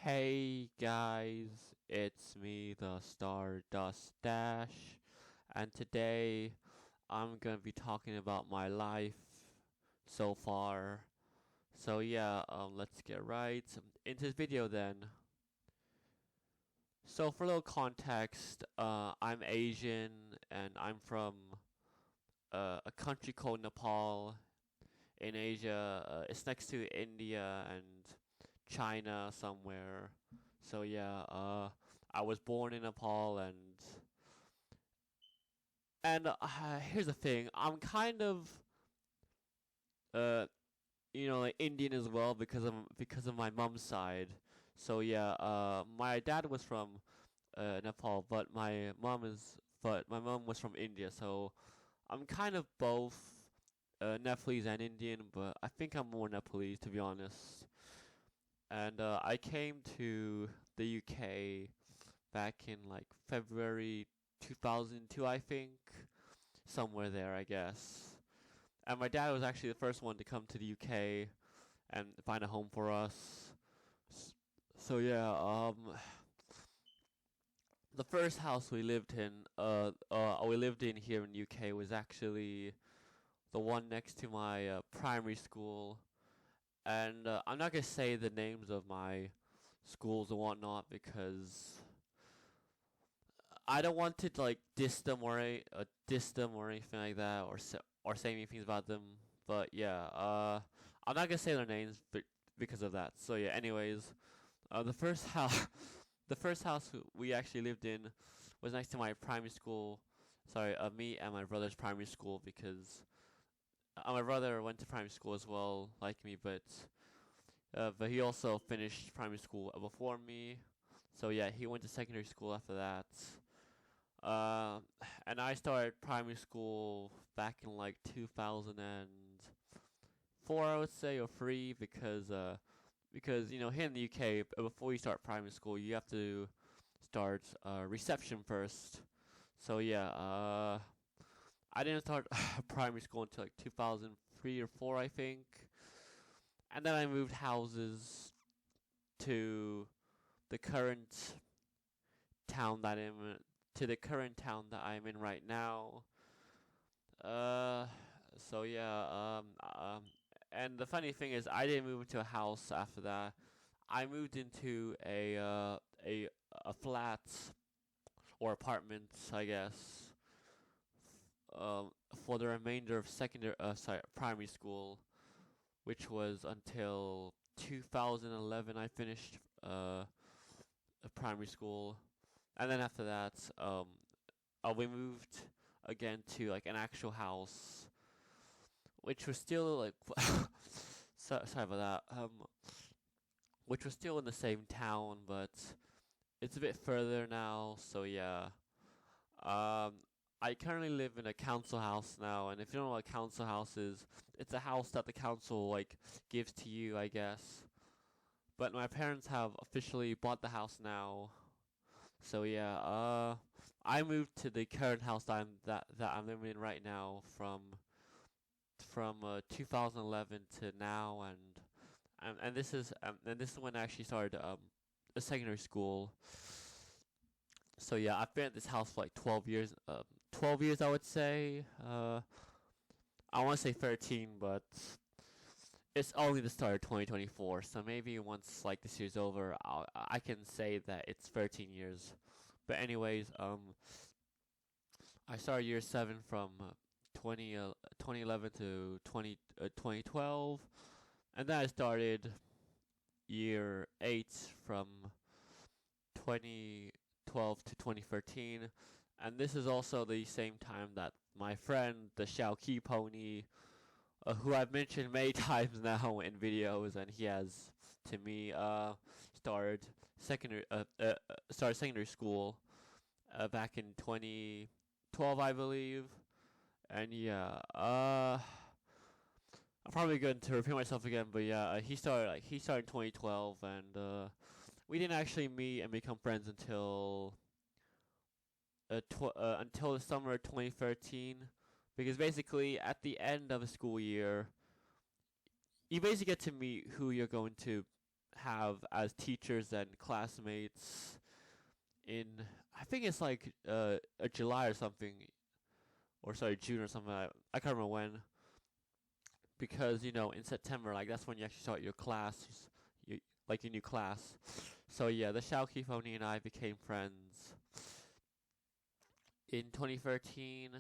Hey guys, it's me, the Stardust Dash, and today I'm gonna be talking about my life so far. So yeah, let's get right into this video then. So for a little context, I'm Asian and I'm from a country called Nepal in Asia. It's next to India and China somewhere. So yeah, I was born in Nepal, and here's the thing: I'm kind of uh like Indian as well because of my mom's side. So yeah, my dad was from Nepal, but my mom was from India. So I'm kind of both Nepalese and Indian, but I think I'm more Nepalese to be honest. And I came to the UK back in like February 2002, I think, somewhere there, I guess. And my dad was actually the first one to come to the UK and find a home for us. So yeah, the first house we lived in here in the UK was actually the one next to my primary school. And I'm not gonna say the names of my schools and whatnot because I don't want to like diss them or anything like that, or say anything about them. But yeah, I'm not gonna say their names because of that. So yeah, anyways, the first house, the first house we actually lived in was next to my primary school. Sorry, me and my brother's primary school because my brother went to primary school as well, like me, but he also finished primary school before me. So yeah, he went to secondary school after that. Uh, and I started primary school back in like 2004, I would say, or three, because here in the UK, before you start primary school, you have to start reception first. So yeah, I didn't start primary school until like 2003 or four, I think, and then I moved houses to the current town that I'm in, to the current town that I'm in right now. Uh, so yeah, and the funny thing is, I didn't move into a house after that. I moved into a flat or apartment, I guess, for the remainder of primary school, which was until 2011. I finished primary school, and then after that, we moved again to like an actual house, which was still like sorry about that. Which was still in the same town, but it's a bit further now. So yeah. Um, I currently live in a council house now, and if you don't know what a council house is, it's a house that the council like gives to you, I guess. But my parents have officially bought the house now. So yeah, I moved to the current house that I'm living in right now from 2011 to now, and this is when I actually started a secondary school. So yeah, I've been at this house for like 12 years. 12 years, I would say. I want to say 13, but it's only the start of 2024. So maybe once like this year's over, I can say that it's 13 years. But anyways, I started year seven from 2011 to 2012, and then I started year eight from 2012 to 2013, and this is also the same time that my friend, the Xiaoqi pony, who I've mentioned many times now in videos, and he has to me started secondary school back in 2012, I believe, and yeah, I'm probably going to repeat myself again, but yeah, he started in 2012, and we didn't actually meet and become friends until the summer of 2013, because basically at the end of a school year, you basically get to meet who you're going to have as teachers and classmates in, I think it's like July or something, or sorry, June or something. I can't remember when, because in September, like that's when you actually start your class, you like your new class. So yeah, the Xiaoqi Pony and I became friends in 2013,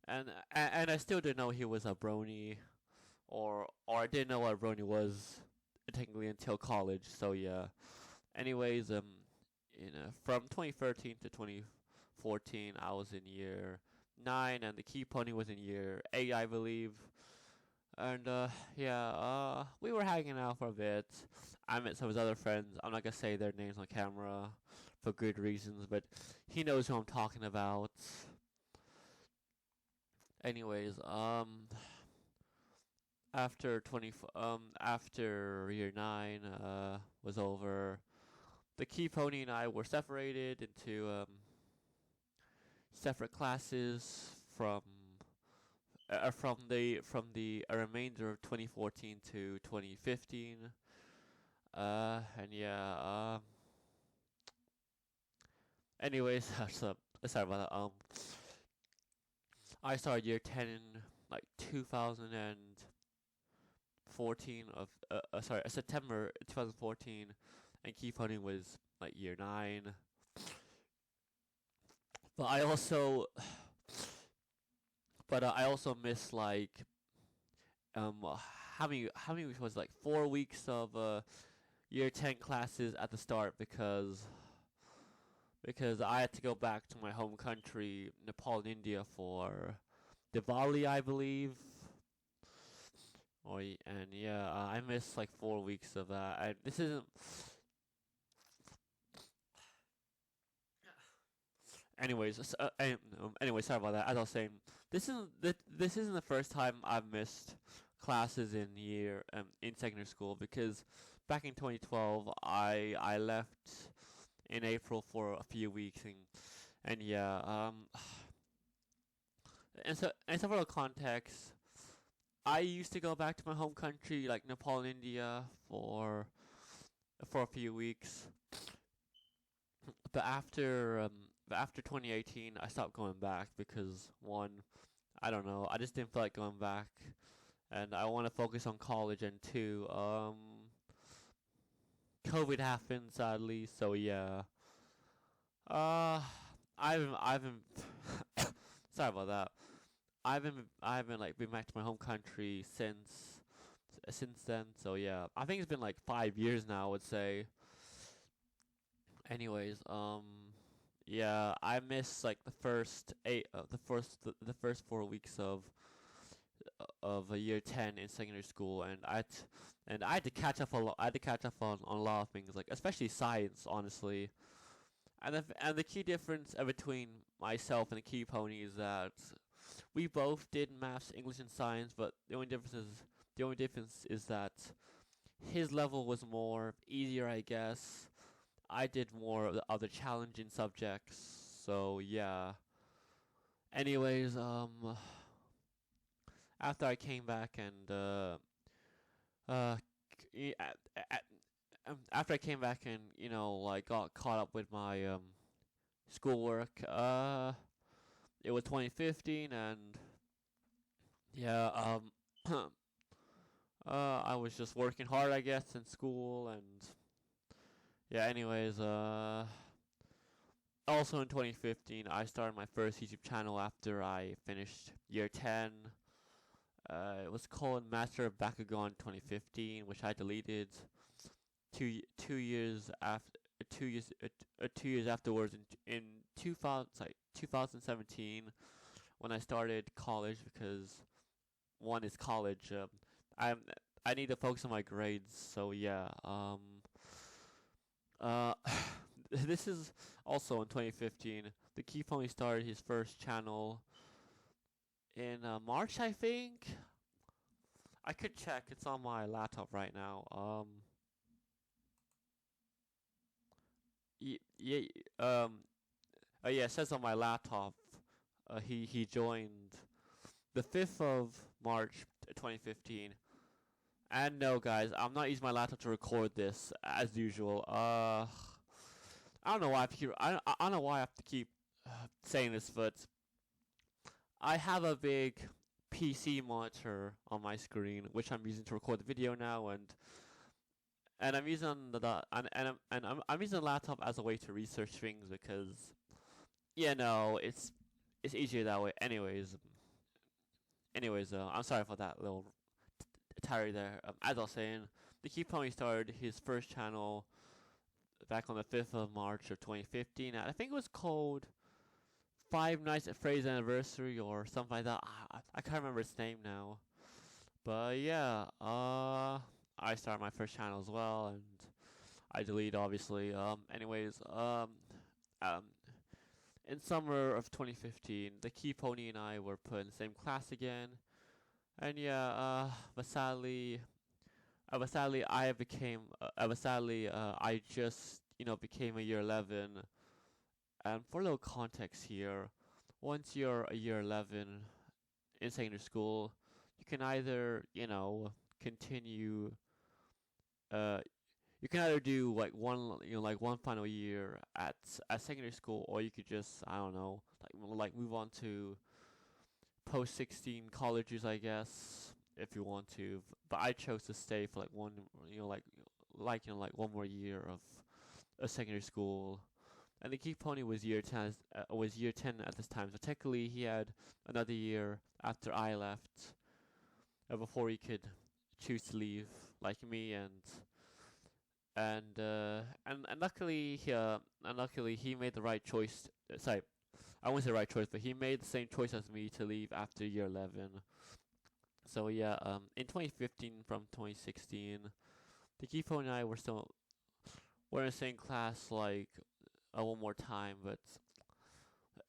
and I still didn't know he was a brony, or I didn't know what a brony was technically until college. So yeah. Anyways, from 2013 to 2014, I was in year 9, and the Key Pony was in year 8, I believe. And yeah, we were hanging out for a bit. I met some of his other friends. I'm not gonna say their names on camera for good reasons, but he knows who I'm talking about. Anyways, after year 9 was over, the Key Pony and I were separated into separate classes from the remainder of 2014 to 2015. And yeah. Anyways, so sorry about that. I started year 10 in like 2014 of sorry, September 2014, and Key Pony was like year 9. But I also, I also missed like um how many weeks was it, like 4 weeks of year 10 classes at the start, because I had to go back to my home country, Nepal and India, for Diwali, I believe. And yeah, I missed like 4 weeks of that. This isn't. Anyway, sorry about that. As I was saying, this isn't the first time I've missed classes in secondary school, because back in 2012 I left in April for a few weeks, and yeah, and so in several contexts, I used to go back to my home country, like Nepal and India, for a few weeks. But after 2018, I stopped going back because, one, I don't know, I just didn't feel like going back, and I want to focus on college, and two, COVID happened sadly, so yeah. Uh, I've been sorry about that. I haven't like been back to my home country since then. So yeah, I think it's been like 5 years now, I would say. Anyways, yeah, I missed like the first 4 weeks of a year 10 in secondary school, and I had to catch up a lot. I had to catch up on a lot of things, like especially science, honestly. And the key difference between myself and the Key Pony is that we both did maths, English, and science, but the only difference is that his level was more easier, I guess. I did more of the other challenging subjects, so yeah. Anyways, after I came back and uh, after I came back and like got caught up with my schoolwork, it was 2015, and yeah, I was just working hard, I guess, in school, and yeah. Anyways, also in 2015, I started my first YouTube channel after I finished year 10. It was called Master of Bakugan 2015, which I deleted 2 years after 2 years afterwards in 2017, when I started college, because one is college. I'm I need to focus on my grades, so yeah. Uh, this is also in 2015. The Keith only started his first channel in March, I think. I could check. It's on my laptop right now. Yeah. Yeah. It says on my laptop. He joined the 5th of March, 2015, And no, guys, I'm not using my laptop to record this as usual. I don't know why I have to keep. I don't know why I have to keep saying this, but I have a big PC monitor on my screen, which I'm using to record the video now, and I'm using I'm using the laptop as a way to research things because it's easier that way. I'm sorry for that little tarry there. As I was saying, the Keep Pony started his first channel back on the 5th of March of 2015. And I think it was called Five Nights at Freddy's Anniversary or something like that. I can't remember its name now. But yeah, I started my first channel as well, and I deleted obviously. Um, in summer of 2015, the Key Pony and I were put in the same class again, and yeah, I just became a year 11. And for a little context here, once you're a year 11 in secondary school, you can either continue uh you can either do like one final year at secondary school, or you could just I don't know like move on to post 16 colleges, I guess, if you want to. But I chose to stay for like one more year of a secondary school. And the Geek Pony was year 10 at this time, so technically he had another year after I left, before he could choose to leave, like me. And luckily he made the right choice. Sorry, I won't say right choice, but he made the same choice as me to leave after year 11. So yeah, in 2015 from 2016, the Geek Pony and I were in the same class like one more time, but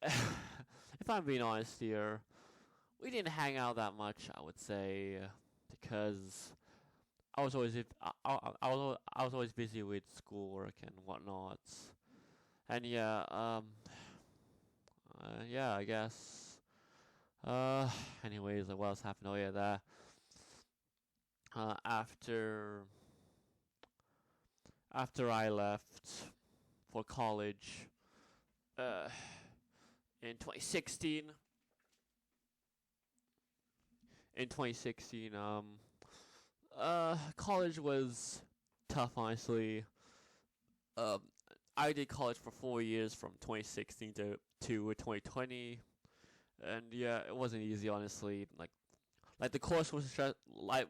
if I'm being honest here, we didn't hang out that much, I would say, because I was always I was always busy with schoolwork and whatnot. And yeah, I guess. Anyways, what else happened? Oh yeah, that after I left for college, uh, in 2016. College was tough, honestly. Um, I did college for 4 years from 2016 to 2020, and yeah, it wasn't easy, honestly. Like the course was like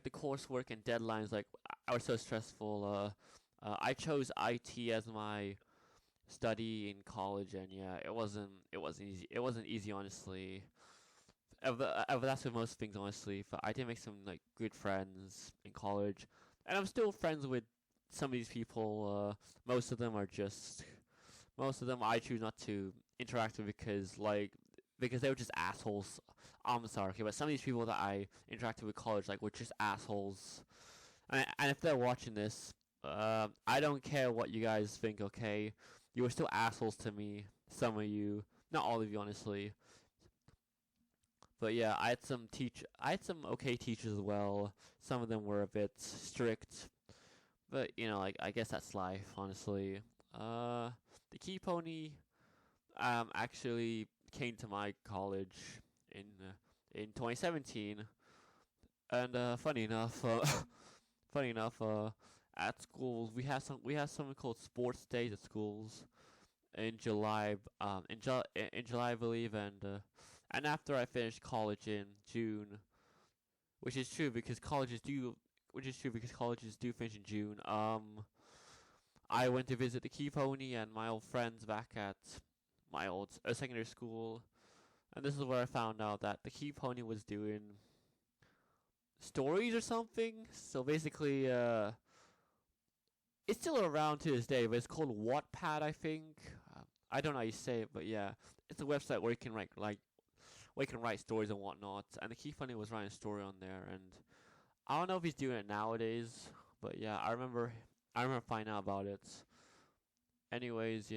the coursework and deadlines, like are so stressful. I chose IT as my study in college, and yeah, it wasn't easy, honestly. That's with most things, honestly. But I did make some like good friends in college, and I'm still friends with some of these people. Most of them I choose not to interact with because they were just assholes. I'm sorry, okay, but some of these people that I interacted with college were just assholes. And if they're watching this, I don't care what you guys think. Okay, you were still assholes to me. Some of you, not all of you, honestly. But yeah, I had some okay teachers as well. Some of them were a bit strict, but I guess that's life, honestly. The Key Pony actually came to my college in in 2017, and funny enough, at schools we have something called sports days at schools in July, in July, I believe, and after I finished college in June, which is true because colleges do finish in June. I went to visit the Key Pony and my old friends back at my old secondary school, and this is where I found out that the Key Pony was doing stories or something. So basically, it's still around to this day, but it's called Wattpad, I think. I don't know how you say it, but yeah, it's a website where you can write stories and whatnot. And the Key Pony was writing a story on there, and I don't know if he's doing it nowadays, but yeah, I remember finding out about it. Anyways,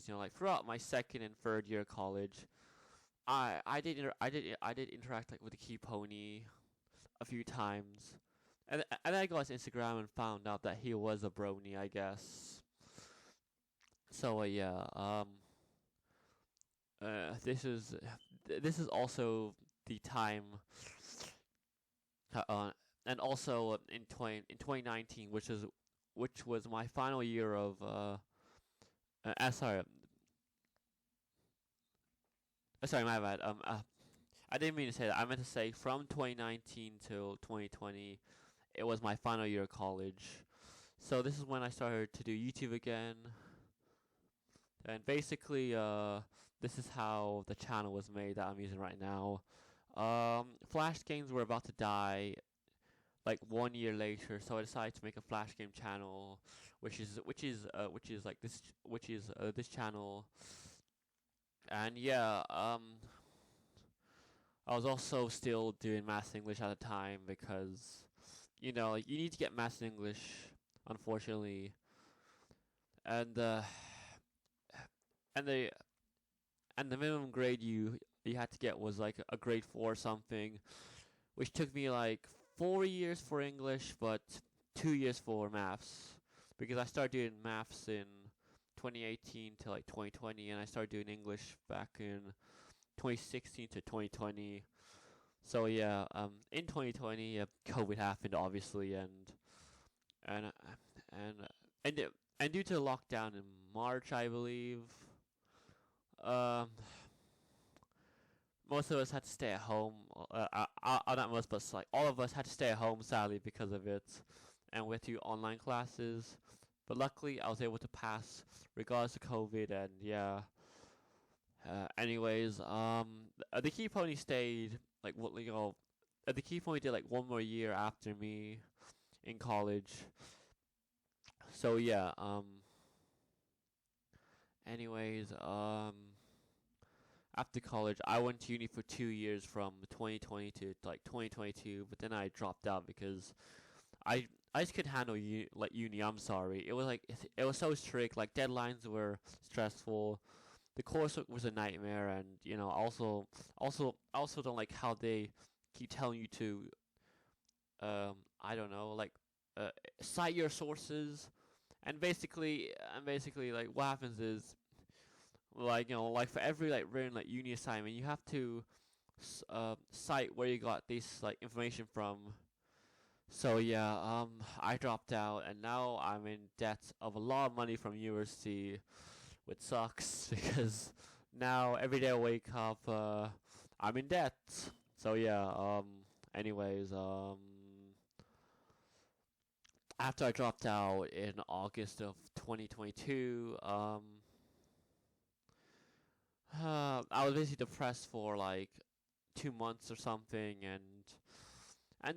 like throughout my second and third year of college, I did interact like with the Key Pony a few times, and then I got his Instagram and found out that he was a brony, I guess. So yeah, this is this is also the time, uh, and also in 2019, which was my final year of sorry, sorry, my bad. I didn't mean to say that. I meant to say from 2019 till 2020, it was my final year of college. So this is when I started to do YouTube again, and basically, this is how the channel was made that I'm using right now. Flash games were about to die like 1 year later, so I decided to make a Flash game channel, which is like this, which is this channel, and yeah, I was also still doing Maths English at the time because, you need to get Maths English, unfortunately, and and the and the minimum grade you had to get was like a grade 4 or something, which took me like 4 years for English, but 2 years for maths, because I started doing maths in 2018 to like 2020, and I started doing English back in 2016 to 2020. So yeah, in 2020, COVID happened, obviously, and and and and due to the lockdown in March, I believe, um, most of us had to stay at home. Not most, but like all of us had to stay at home, sadly, because of it, and we had to do online classes. But luckily, I was able to pass regardless of COVID, and yeah. Anyways, the Key Pony stayed like the Key Pony did like one more year after me in college. So yeah. Anyways, after college, I went to uni for 2 years from 2020 to like 2022, but then I dropped out because I I just couldn't handle uni. I'm sorry. It was so strict. Like deadlines were stressful. The coursework was a nightmare, and I also don't like how they keep telling you to I don't know, like uh cite your sources, and basically like what happens is, like, like for every like written like uni assignment, you have to cite where you got this like information from. So yeah, I dropped out, and now I'm in debt of a lot of money from university, which sucks because now every day I wake up, I'm in debt. So yeah, anyways, after I dropped out in August of 2022, I was basically depressed for like 2 months or something, and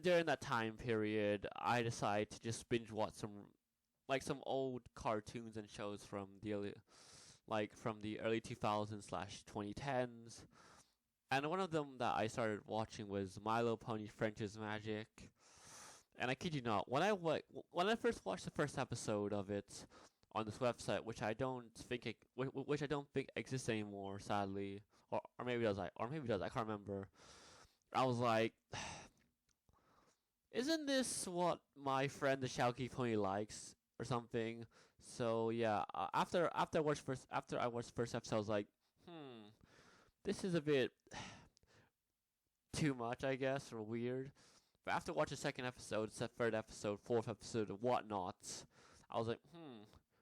during that time period, I decided to just binge watch some old cartoons and shows from the early 2000s slash 2010s. And one of them that I started watching was My Little Pony Friendship's Magic. And I kid you not, when I first watched the first episode of it on this website, which I don't think exists anymore, sadly, or maybe it does, I can't remember. I was like, isn't this what my friend the Shouky Pony likes or something? So yeah, after I watched first episode, I was like, this is a bit too much, I guess, or weird. But after watching second episode, third episode, fourth episode, and whatnot, I was like,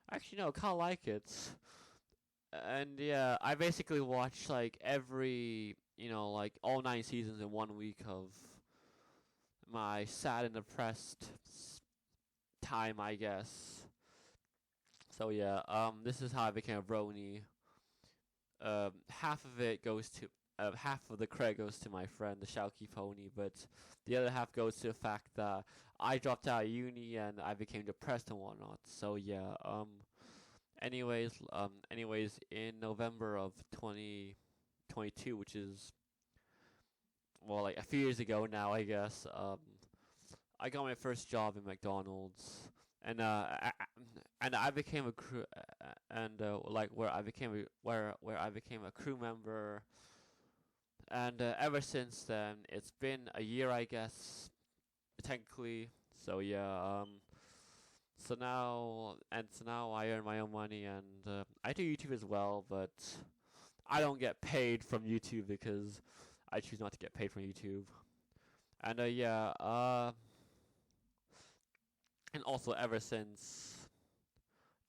actually no, I kinda like it. And yeah, I basically watched like like all 9 seasons in 1 week of my sad and depressed time, I guess. So yeah, this is how I became a brony. Half of it goes to half of the credit goes to my friend the Shouky Pony, but the other half goes to the fact that I dropped out of uni and I became depressed and whatnot. So yeah, anyways, in November of 2022, which is, well, like a few years ago now, I guess, I got my first job in McDonald's, and I became a crew, and like where I became a crew member, and ever since then, it's been a year, I guess, technically. So yeah, so now I earn my own money, and I do YouTube as well, but I don't get paid from YouTube because I choose not to get paid from YouTube. And and also ever since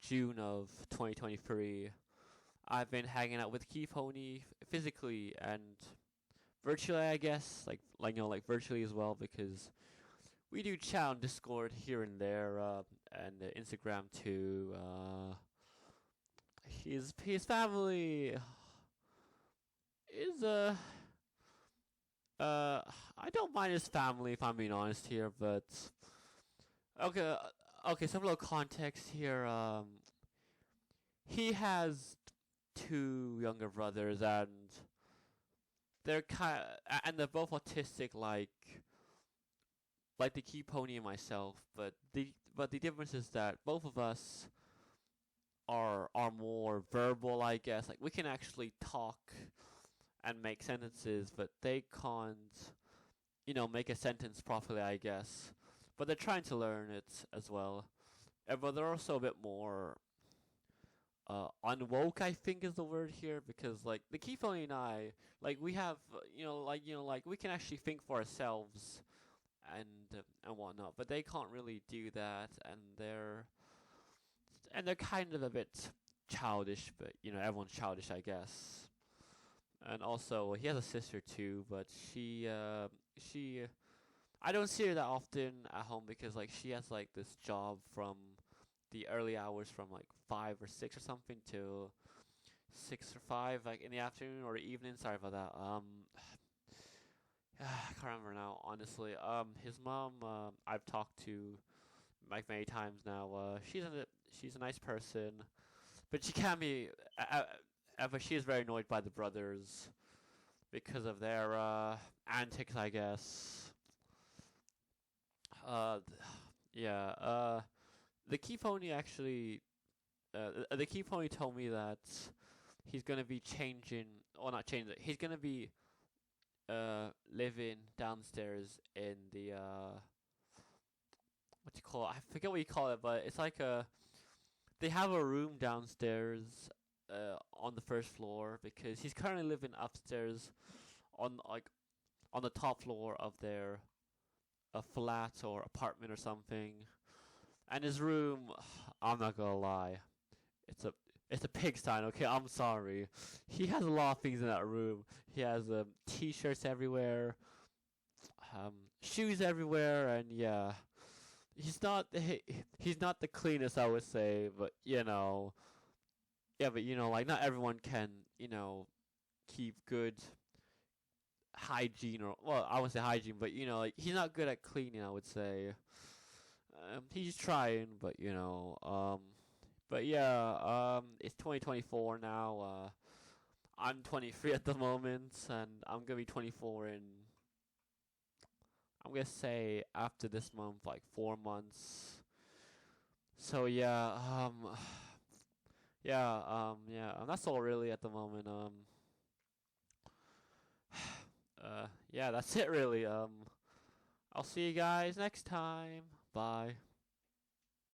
June of 2023, I've been hanging out with Key Pony physically and virtually, I guess, like virtually as well, because we do chat on Discord here and there, and Instagram too. His family is I don't mind his family if I'm being honest here, but okay, okay. Some little context here. He has two younger brothers, and they're both autistic, like the Key Pony and myself. But the difference is that both of us are more verbal, I guess. Like we can actually talk and make sentences, but they can't, make a sentence properly, I guess. But they're trying to learn it as well. But they're also a bit more unwoke, I think is the word here, because like the Key Pony and I, like we have, like we can actually think for ourselves and whatnot, but they can't really do that, and they're kind of a bit childish, but everyone's childish, I guess. And also, he has a sister too, but she, I don't see her that often at home because like she has like this job from the early hours from like 5 or 6 or something to 6 or 5 like in the afternoon or evening. Sorry about that. I can't remember now, honestly. His mom, I've talked to like many times now. She's a nice person, but she can be. But she is very annoyed by the brothers because of their antics, I guess. Uh, yeah. The Key Pony actually. The Key Pony told me that he's gonna be changing, or not changing. He's gonna be living downstairs in the what do you call it? I forget what you call it, but it's like they have a room downstairs on the first floor because he's currently living upstairs on on the top floor of their a flat or apartment or something. And his room, I'm not gonna lie, it's a it's a pigsty. Okay, I'm sorry. He has a lot of things in that room. He has t-shirts everywhere, shoes everywhere, and yeah, he's not the cleanest, I would say, but yeah, but like not everyone can keep good hygiene, or well, I wouldn't say hygiene, but like he's not good at cleaning, I would say. He's trying, but yeah, it's 2024 now. I'm 23 at the moment, and I'm gonna be 24 in, I'm gonna say after this month, like 4 months. So yeah, yeah, that's all really at the moment. Yeah, that's it really. I'll see you guys next time. Bye.